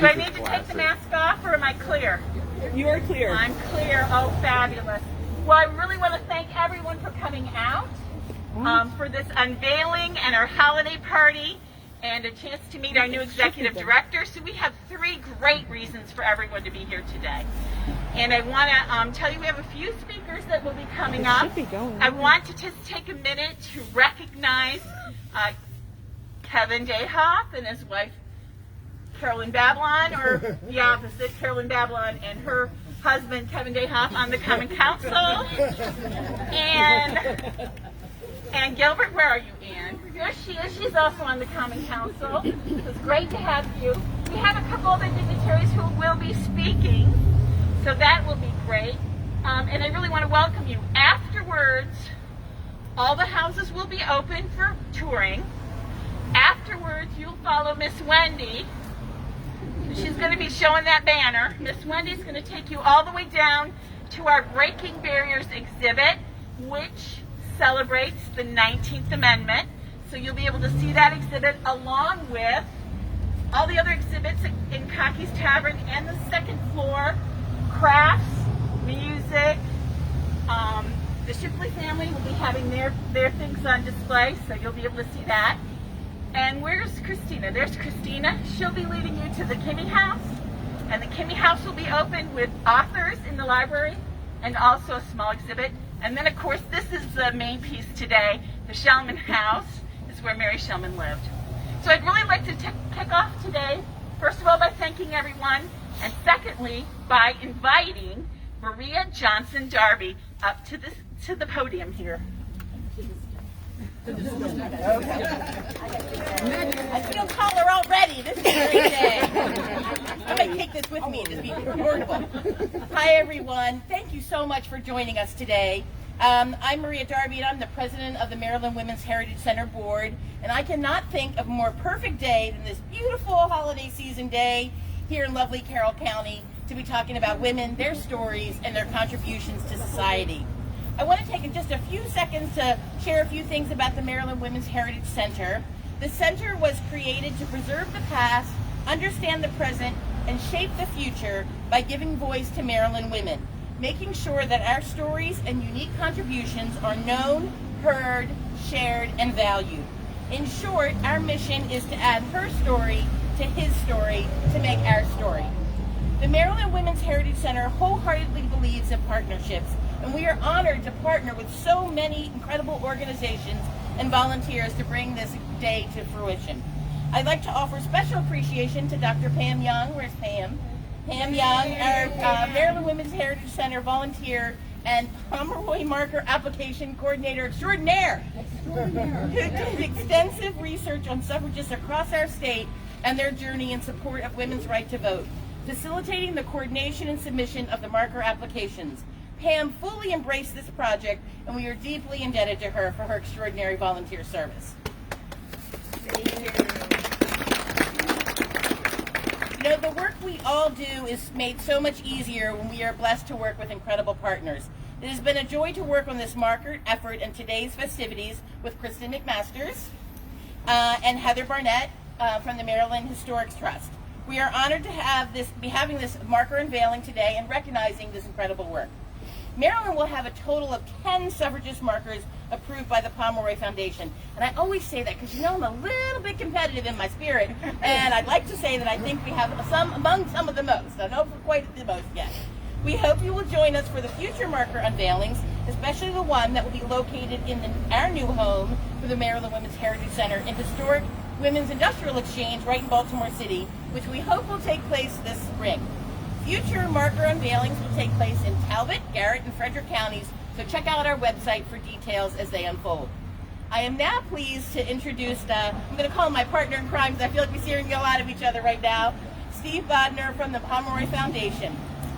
Do I need to take the mask off or am I clear? You are clear. I'm clear. Oh, fabulous. Well, I really want to thank everyone for coming out for this unveiling and our holiday party and a chance to meet our new executive director. So we have 3 great reasons for everyone to be here today. And I want to tell you we have a few speakers that will be coming up. I want to just take a minute to recognize Kevin Dayhoff and his wife Carolyn Babylon, or the opposite, Carolyn Babylon and her husband Kevin Dayhoff on the Common Council. And Gilbert, where are you, Ann? There she is. She's also on the Common Council. It's great to have you. We have a couple other dignitaries who will be speaking, so that will be great. And I really want to welcome you. Afterwards, all the houses will be open for touring. Afterwards, you'll follow Miss Wendy. She's going to be showing that banner. Miss Wendy's going to take you all the way down to our Breaking Barriers exhibit, which celebrates the 19th Amendment. So you'll be able to see that exhibit along with all the other exhibits in Cocky's Tavern and the second floor, crafts, music. The Shipley family will be having their things on display, so you'll be able to see that. And where's Christina? There's Christina. She'll be leading you to the Kimmy House. And the Kimmy House will be open with authors in the library and also a small exhibit. And then, of course, this is the main piece today. The Shellman House is where Mary Shellman lived. So I'd really like to kick off today, first of all, by thanking everyone, and secondly, by inviting Maria Johnson Darby up to the podium here. I feel taller already. This is a great day. I might take this with me and just be portable. Hi, everyone. Thank you so much for joining us today. I'm Maria Darby, and I'm the president of the Maryland Women's Heritage Center Board. And I cannot think of a more perfect day than this beautiful holiday season day here in lovely Carroll County to be talking about women, their stories, and their contributions to society. I want to take just a few seconds to share a few things about the Maryland Women's Heritage Center. The center was created to preserve the past, understand the present, and shape the future by giving voice to Maryland women, making sure that our stories and unique contributions are known, heard, shared, and valued. In short, our mission is to add her story to his story to make our story. The Maryland Women's Heritage Center wholeheartedly believes in partnerships, and we are honored to partner with so many incredible organizations and volunteers to bring this day to fruition. I'd like to offer special appreciation to Dr. Pam Young. Where's Pam? Pam Young, our Maryland Women's Heritage Center volunteer and Pomeroy Marker Application Coordinator Extraordinaire, who did extensive research on suffragists across our state and their journey in support of women's right to vote, facilitating the coordination and submission of the marker applications. Pam fully embraced this project, and we are deeply indebted to her for her extraordinary volunteer service. You know, the work we all do is made so much easier when we are blessed to work with incredible partners. It has been a joy to work on this marker effort and today's festivities with Kristen McMasters and Heather Barnett from the Maryland Historic Trust. We are honored to be having this marker unveiling today and recognizing this incredible work. Maryland will have a total of 10 suffragist markers approved by the Pomeroy Foundation. And I always say that because, you know, I'm a little bit competitive in my spirit, and I'd like to say that I think we have among some of the most. I don't know if we're quite the most yet. We hope you will join us for the future marker unveilings, especially the one that will be located in our new home for the Maryland Women's Heritage Center in historic Women's Industrial Exchange right in Baltimore City, which we hope will take place this spring. Future marker unveilings will take place in Talbot, Garrett, and Frederick counties, so check out our website for details as they unfold. I am now pleased to introduce, I'm going to call him my partner in crime because I feel like we're hearing a lot of each other right now, Steve Bodner from the Pomeroy Foundation.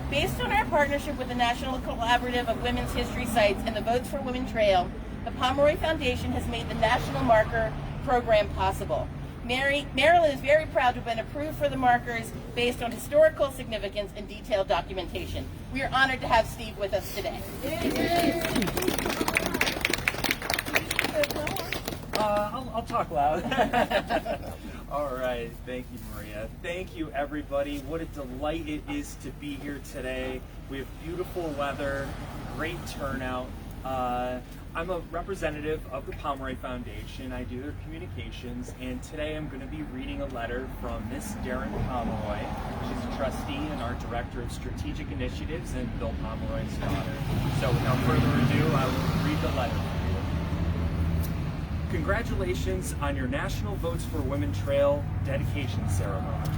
Based on our partnership with the National Collaborative of Women's History Sites and the Votes for Women Trail, the Pomeroy Foundation has made the National Marker Program possible. Maryland is very proud to have been approved for the markers based on historical significance and detailed documentation. We are honored to have Steve with us today. I'll talk loud. All right, thank you, Maria. Thank you, everybody. What a delight it is to be here today. We have beautiful weather, great turnout. I'm a representative of the Pomeroy Foundation. I do their communications, and today I'm going to be reading a letter from Miss Darren Pomeroy. She's a trustee and our Director of Strategic Initiatives and Bill Pomeroy's daughter. So without further ado, I will read the letter for you. Congratulations on your National Votes for Women Trail dedication ceremony.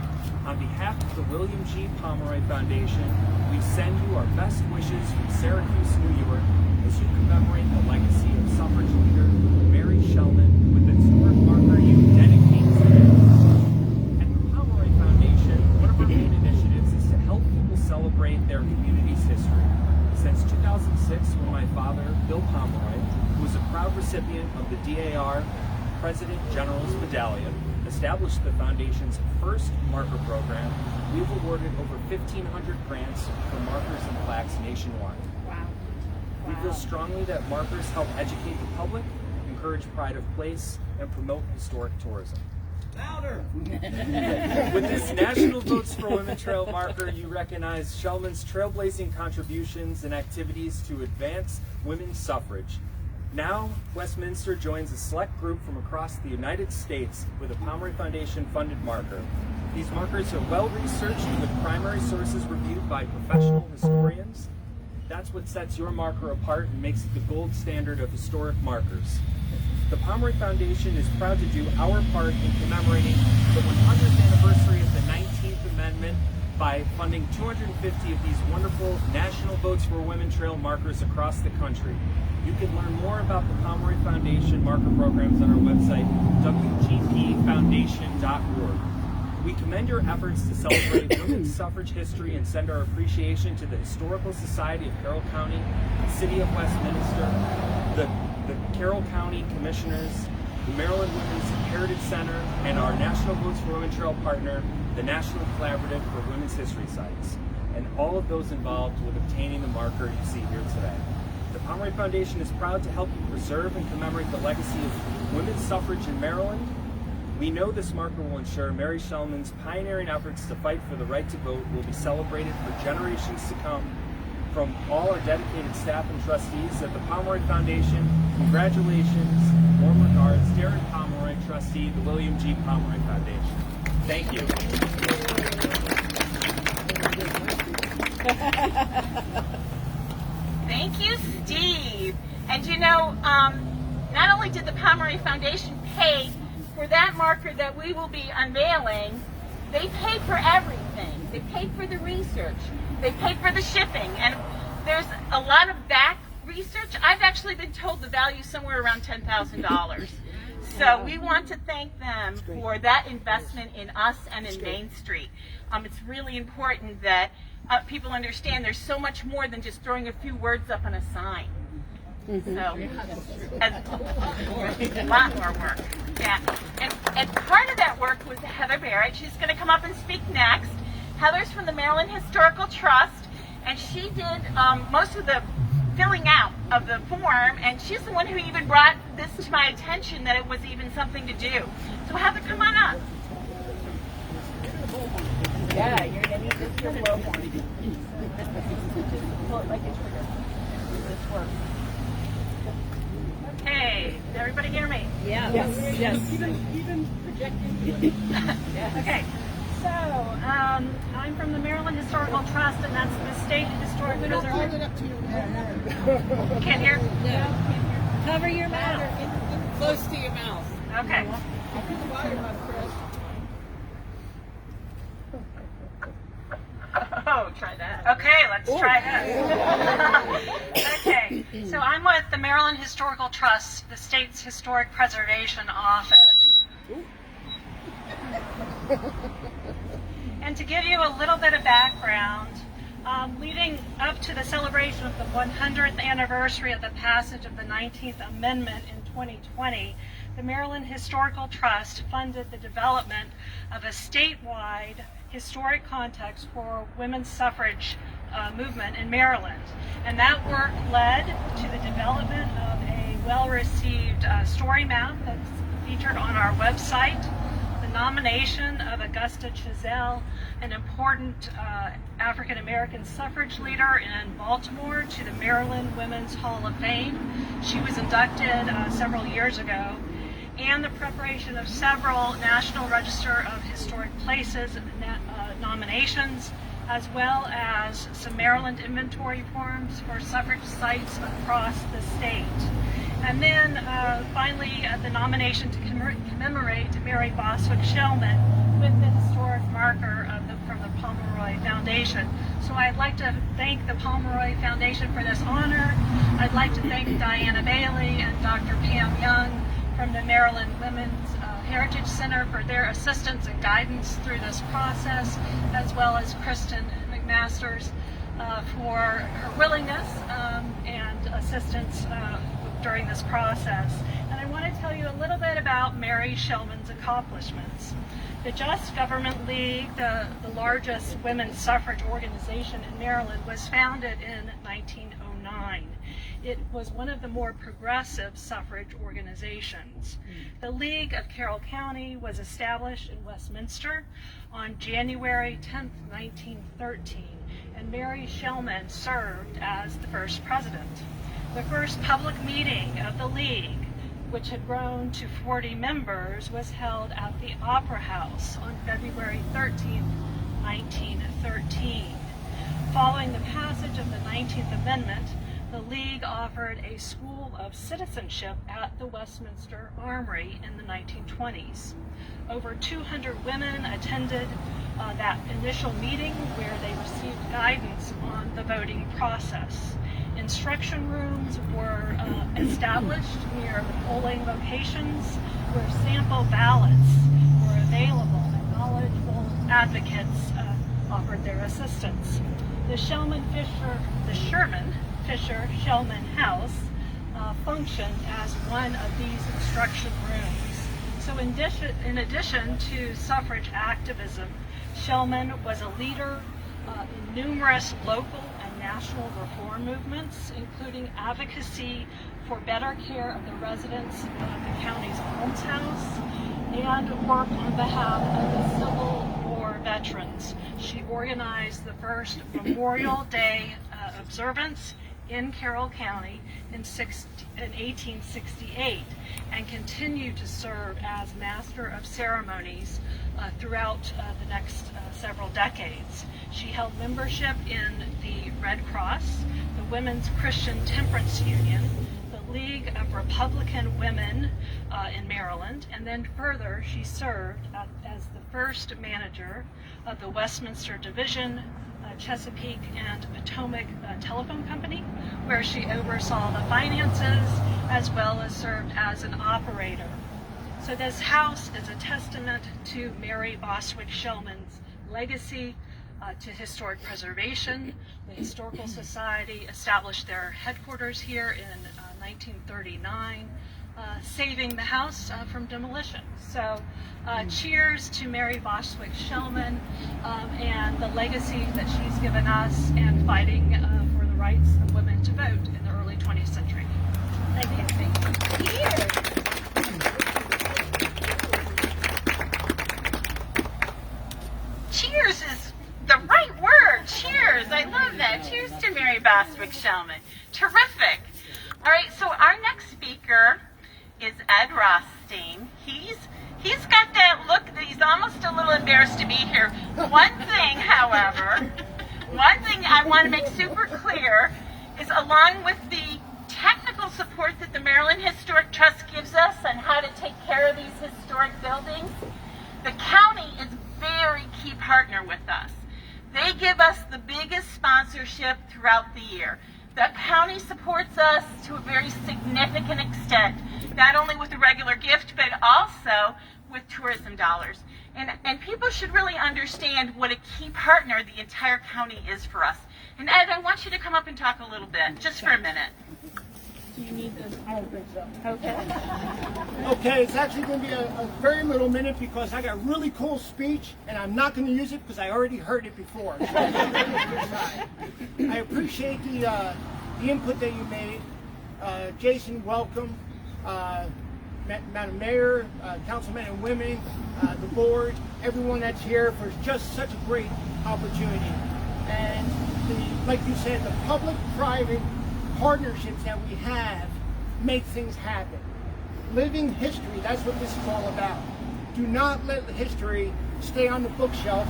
On behalf of the William G. Pomeroy Foundation, we send you our best wishes from Syracuse, New York, as you commemorate the legacy of suffrage leader Mary Shellman with the historic marker you dedicate today. At the Pomeroy Foundation, one of our main initiatives is to help people celebrate their community's history. Since 2006, when my father, Bill Pomeroy, who was a proud recipient of the DAR President General's Medallion, established the Foundation's first marker program, we've awarded over 1,500 grants for markers and plaques nationwide. Wow. We feel strongly that markers help educate the public, encourage pride of place, and promote historic tourism. Louder! With this National Votes for Women Trail marker, you recognize Shellman's trailblazing contributions and activities to advance women's suffrage. Now, Westminster joins a select group from across the United States with a Pomeroy Foundation-funded marker. These markers are well-researched with primary sources reviewed by professional historians. That's what sets your marker apart and makes it the gold standard of historic markers. The Pomeroy Foundation is proud to do our part in commemorating the 100th anniversary of the 19th Amendment by funding 250 of these wonderful National Votes for Women Trail markers across the country. You can learn more about the Pomeroy Foundation marker programs on our website, wgpfoundation.org. We commend your efforts to celebrate women's suffrage history and send our appreciation to the Historical Society of Carroll County, the City of Westminster, the Carroll County Commissioners, the Maryland Women's Heritage Center, and our National Votes for Women Trail partner, the National Collaborative for Women's History Sites, and all of those involved with obtaining the marker you see here today. The Pomeroy Foundation is proud to help you preserve and commemorate the legacy of women's suffrage in Maryland. We know this marker will ensure Mary Shellman's pioneering efforts to fight for the right to vote will be celebrated for generations to come. From all our dedicated staff and trustees at the Pomeroy Foundation, congratulations, warm regards, Darren Pomeroy, trustee, the William G. Pomeroy Foundation. Thank you. Thank you, Steve. And you know, not only did the Pomeroy Foundation pay for that marker that we will be unveiling, they paid for everything. They paid for the research. They paid for the shipping. And there's a lot of back research. I've actually been told the value is somewhere around $10,000. So we want to thank them for that investment in us and in Main Street. It's really important that people understand there's so much more than just throwing a few words up on a sign. So, a lot more work. Yeah. And part of that work was Heather Barrett. She's going to come up and speak next. Heather's from the Maryland Historical Trust, and she did most of the filling out of the form, and she's the one who even brought this to my attention that it was even something to do. So Heather, come on up. Yeah, you're going to need this for blowhorn. Just pull it like a trigger. This works. Okay, did everybody hear me? Yeah. Yes. Even projecting. Okay. So, I'm from the Maryland Historical Trust, and that's the state historic preservation. Up to your Can't hear? Cover your mouth. close to your mouth. Okay. Oh, try that. Okay, let's try that. Okay, So I'm with the Maryland Historical Trust, the state's historic preservation office. And to give you a little bit of background, leading up to the celebration of the 100th anniversary of the passage of the 19th Amendment in 2020, the Maryland Historical Trust funded the development of a statewide historic context for women's suffrage movement in Maryland. And that work led to the development of a well-received story map that's featured on our website. The nomination of Augusta Chazelle, an important African-American suffrage leader in Baltimore, to the Maryland Women's Hall of Fame. She was inducted several years ago. And the preparation of several National Register of Historic Places nominations, as well as some Maryland inventory forms for suffrage sites across the state. And then finally, the nomination to commemorate Mary Boswick Shellman with the historic marker from the Pomeroy Foundation. So I'd like to thank the Pomeroy Foundation for this honor. I'd like to thank Diana Bailey and Dr. Pam Young from the Maryland Women's Heritage Center for their assistance and guidance through this process, as well as Kristen McMasters for her willingness and assistance during this process. And I want to tell you a little bit about Mary Shellman's accomplishments. The Just Government League, the largest women's suffrage organization in Maryland, was founded in 1909. It was one of the more progressive suffrage organizations. The League of Carroll County was established in Westminster on January 10, 1913, and Mary Shellman served as the first president. The first public meeting of the League, which had grown to 40 members, was held at the Opera House on February 13, 1913. Following the passage of the 19th Amendment, the League offered a school of citizenship at the Westminster Armory in the 1920s. Over 200 women attended that initial meeting, where they received guidance on the voting process. Instruction rooms were established near the polling locations where sample ballots were available, and knowledgeable advocates offered their assistance. The Sherman Fisher Shellman House functioned as one of these instruction rooms. So in addition to suffrage activism, Shellman was a leader in numerous local and national reform movements, including advocacy for better care of the residents of the county's almshouse and work on behalf of the Civil War veterans. She organized the first Memorial Day observance in Carroll County in 1868, and continued to serve as Master of Ceremonies throughout the next several decades. She held membership in the Red Cross, the Women's Christian Temperance Union, the League of Republican Women in Maryland, and then further she served as the first manager of the Westminster Division, Chesapeake and Potomac Telephone Company, where she oversaw the finances as well as served as an operator. So this house is a testament to Mary Boswick Shellman's legacy to historic preservation. The Historical Society established their headquarters here in 1939, saving the house from demolition. So cheers to Mary Boswick Shellman and the legacy that she's given us, and fighting for the rights of women to vote in the early 20th century. Thank you. Cheers. Cheers is the right word. Cheers. I love that. Cheers to Mary Boswick Shellman. Terrific. All right, so our next speaker is Ed Rosting. He's got that look that he's almost a little embarrassed to be here. One thing I want to make super clear is, along with the technical support that the Maryland Historic Trust gives us on how to take care of these historic buildings, the county is a very key partner with us. They give us the biggest sponsorship throughout the year. The county supports us to a very significant extent, not only with a regular gift, but also with tourism dollars. And people should really understand what a key partner the entire county is for us. And Ed, I want you to come up and talk a little bit, just for a minute. Do you need this? I don't think so. Okay. Okay, it's actually going to be a very little minute, because I got a really cool speech, and I'm not going to use it because I already heard it before. So I appreciate the input that you made. Jason, welcome. Madam Mayor, councilmen and women, the board, everyone that's here for just such a great opportunity. And like you said, the public-private partnerships that we have make things happen. Living history, that's what this is all about. Do not let the history stay on the bookshelf,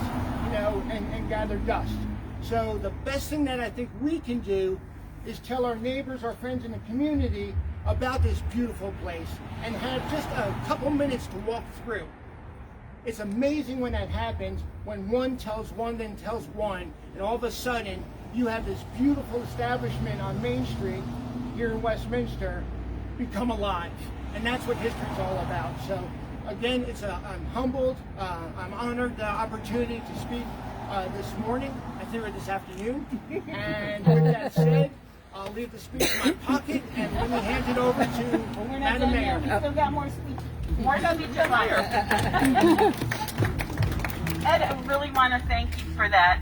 and gather dust. So the best thing that I think we can do is tell our neighbors, our friends in the community about this beautiful place and have just a couple minutes to walk through. It's amazing when that happens, when one tells one, then tells one, and all of a sudden you have this beautiful establishment on Main Street here in Westminster become alive. And that's what history is all about. So again, I'm humbled, I'm honored the opportunity to speak this morning, this afternoon. And with that said, I'll leave the speech in my pocket and let me hand it over to Madam Mayor. We still got more speeches. More speeches later. Ed, I really want to thank you for that.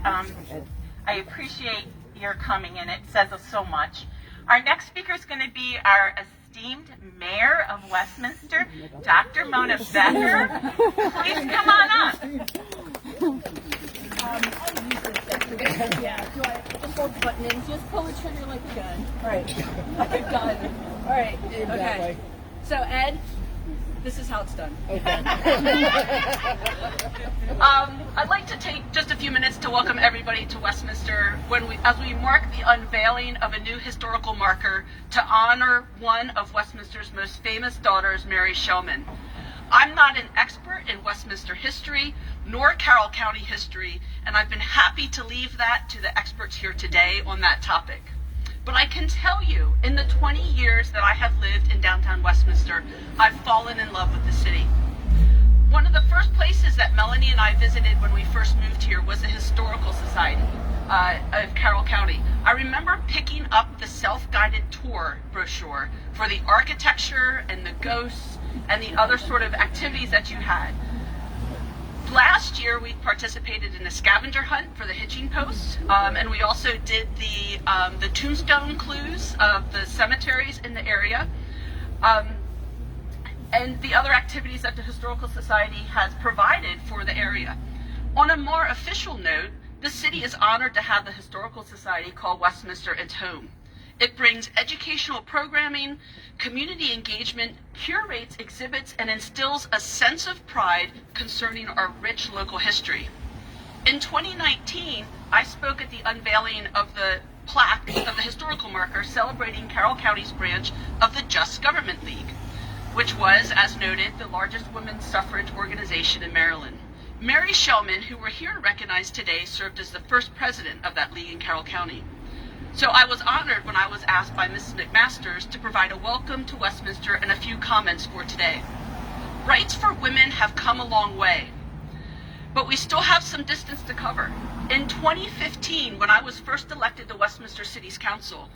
I appreciate your coming, and it says so much. Our next speaker is going to be our esteemed Mayor of Westminster, Dr. Mona Becker. Please come on up. Yeah, do I just hold the button and just pull the trigger like a gun? All right. Like a gun. All right. Okay. So, Ed, this is how it's done. Okay. I'd like to take just a few minutes to welcome everybody to Westminster as we mark the unveiling of a new historical marker to honor one of Westminster's most famous daughters, Mary Shellman. I'm not an expert in Westminster history nor Carroll County history, and I've been happy to leave that to the experts here today on that topic. But I can tell you, in the 20 years that I have lived in downtown Westminster, I've fallen in love with the city. One of the first places that Melanie and I visited when we first moved here was the Historical Society of Carroll County. I remember picking up the self-guided tour brochure for the architecture and the ghosts and the other sort of activities that you had. Last year, we participated in a scavenger hunt for the hitching post, and we also did the tombstone clues of the cemeteries in the area, and the other activities that the Historical Society has provided for the area. On a more official note, the city is honored to have the Historical Society call Westminster its home. It brings educational programming, community engagement, curates exhibits, and instills a sense of pride concerning our rich local history. In 2019, I spoke at the unveiling of the plaque of the historical marker celebrating Carroll County's branch of the Just Government League, which was, as noted, the largest women's suffrage organization in Maryland. Mary Shellman, who we're here to recognize today, served as the first president of that league in Carroll County. So I was honored when I was asked by Mrs. McMasters to provide a welcome to Westminster and a few comments for today. Rights for women have come a long way, but we still have some distance to cover. In 2015, when I was first elected to Westminster City's Council,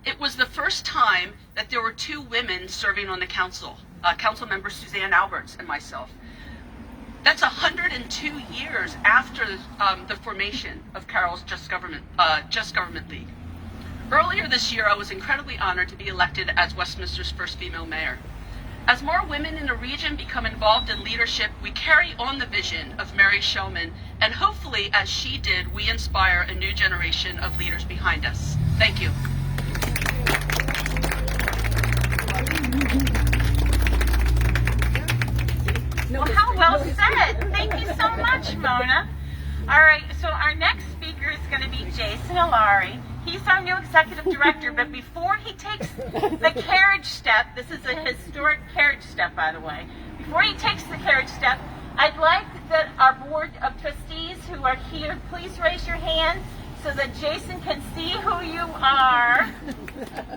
it was the first time that there were 2 women serving on the council, Council Member Suzanne Alberts and myself. That's 102 years after the formation of Carroll's Just Government League. Earlier this year, I was incredibly honored to be elected as Westminster's first female mayor. As more women in the region become involved in leadership, we carry on the vision of Mary Shellman, and hopefully, as she did, we inspire a new generation of leaders behind us. Thank you. Well, how well said. Thank you so much, Mona. All right, so our next speaker is going to be Jason Alari. He's our new executive director, but before he takes the carriage step, this is a historic carriage step, by the way. Before he takes the carriage step, I'd like that our board of trustees who are here, please raise your hand so that Jason can see who you are.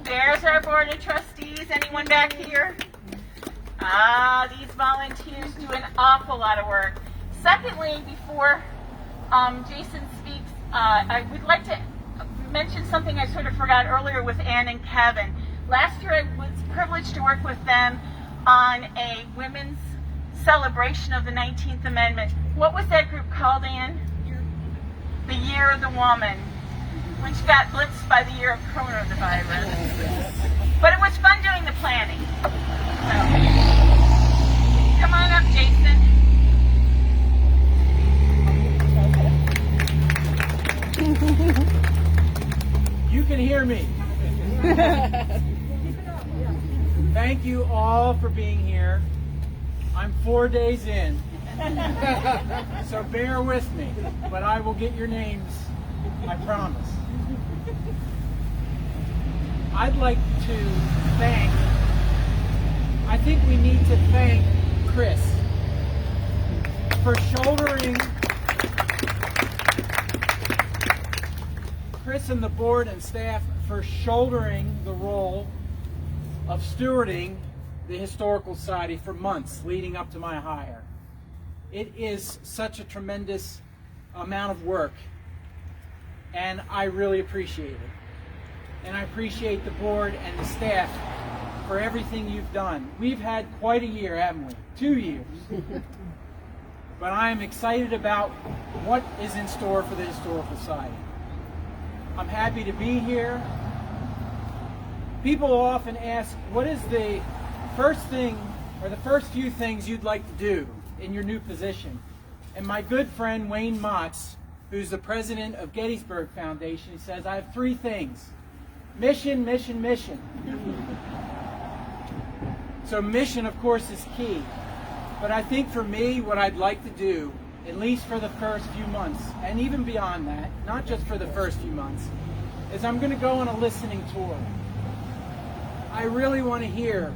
There's our board of trustees. Anyone back here? These volunteers do an awful lot of work. Secondly, before Jason speaks, I would like to mention something I sort of forgot earlier with Ann and Kevin. Last year I was privileged to work with them on a women's celebration of the 19th Amendment. What was that group called, Ann? The Year of the Woman, which got blitzed by the year of coronavirus. But it was fun doing the planning. So. Come on up, Jason. You can hear me. Thank you all for being here. I'm 4 days in, so bear with me, but I will get your names, I promise. I'd like to I think we need to thank Chris for shouldering, Chris and the board and staff for shouldering the role of stewarding the Historical Society for months leading up to my hire. It is such a tremendous amount of work, and I really appreciate it. And I appreciate the board and the staff for everything you've done. We've had quite a year, haven't we? 2 years. But I'm excited about what is in store for the Historical Society. I'm happy to be here. People often ask, what is the first thing or the first few things you'd like to do in your new position? And my good friend Wayne Motz, who's the president of Gettysburg Foundation, says, I have 3 things. Mission, mission, mission. So mission, of course, is key. But I think for me, what I'd like to do, at least for the first few months, and even beyond that, not just for the first few months, is I'm going to go on a listening tour. I really want to hear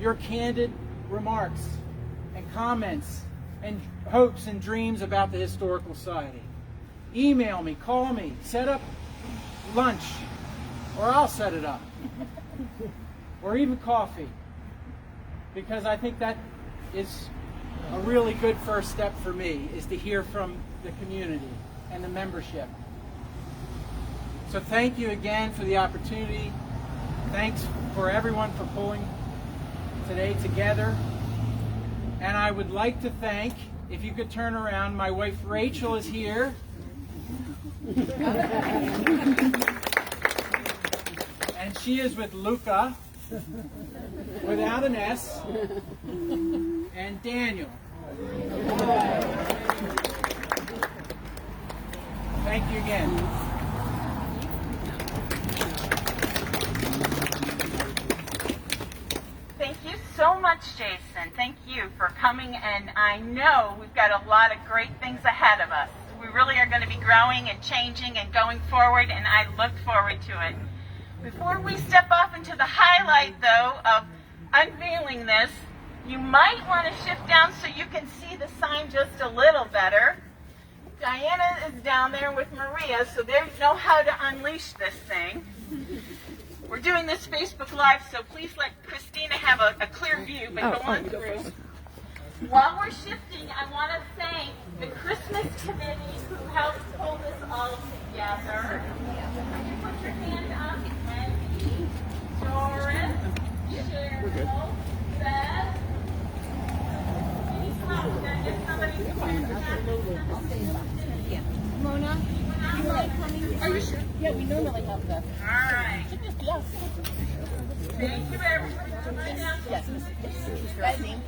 your candid remarks and comments and hopes and dreams about the Historical Society. Email me, call me, set up lunch, or I'll set it up, or even coffee, because I think that is a really good first step for me, is to hear from the community and the membership. So thank you again for the opportunity. Thanks for everyone for pulling today together. And I would like to thank, if you could turn around, my wife Rachel is here. And she is with Luca, without an S, and Daniel. Thank you again. Thank you so much, Jason. Thank you for coming, and I know we've got a lot of great things ahead of us. We really are going to be growing and changing and going forward, and I look forward to it. Before we step off into the highlight, though, of unveiling this, you might want to shift down so you can see the sign just a little better. Diana is down there with Maria, so they know how to unleash this thing. We're doing this Facebook Live, so please let Christina have a clear view, but go on through. While we're shifting, I want to thank the Christmas committee who helped pull this all together. Can you put your hand up? Wendy, Doris, Cheryl, Beth. Mona, you like coming? Are you sure? Yeah, we normally have the. All right. Yes. Thank you, everyone. Yes. She's dressing.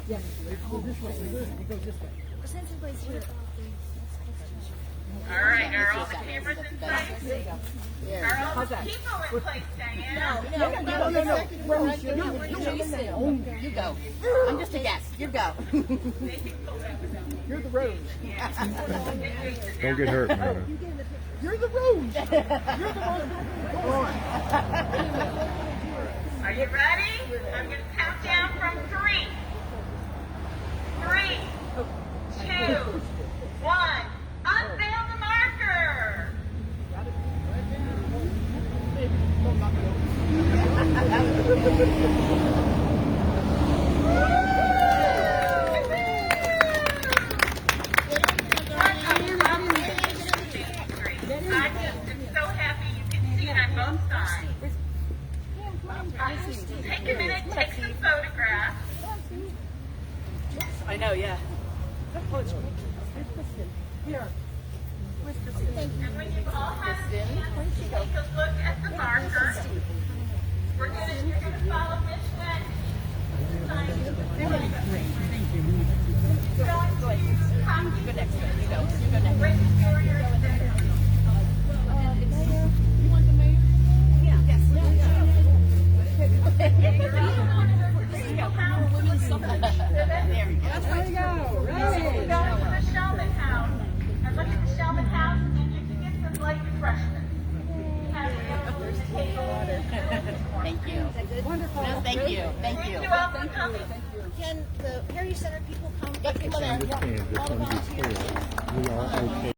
Yes. This way. It goes this way. All right, are all the cameras in place? Are all the people in place, Diana? No. You go. I'm just a guest. You go. You're the rose. Don't get hurt, man. You're the rose. You're the one. Go on. Are you ready? I'm going to count down from 3. 3, 2, 1. Unveil the marker. I just am so happy you can see it on both sides. Take a minute, take some photographs. I know, yeah. Here. And when you've all had a chance to take a look at the marker, you're gonna follow Miss Wendy Go next. You go next. There you go. Right. Go to the Shellman house and look at the Shellman house, and you can get some light refreshment. Thank you. Wonderful. No, thank you. Thank you. You're welcome. Can the Harry Center people come? Yep, come on in. Understand, just want to be clear. We are okay.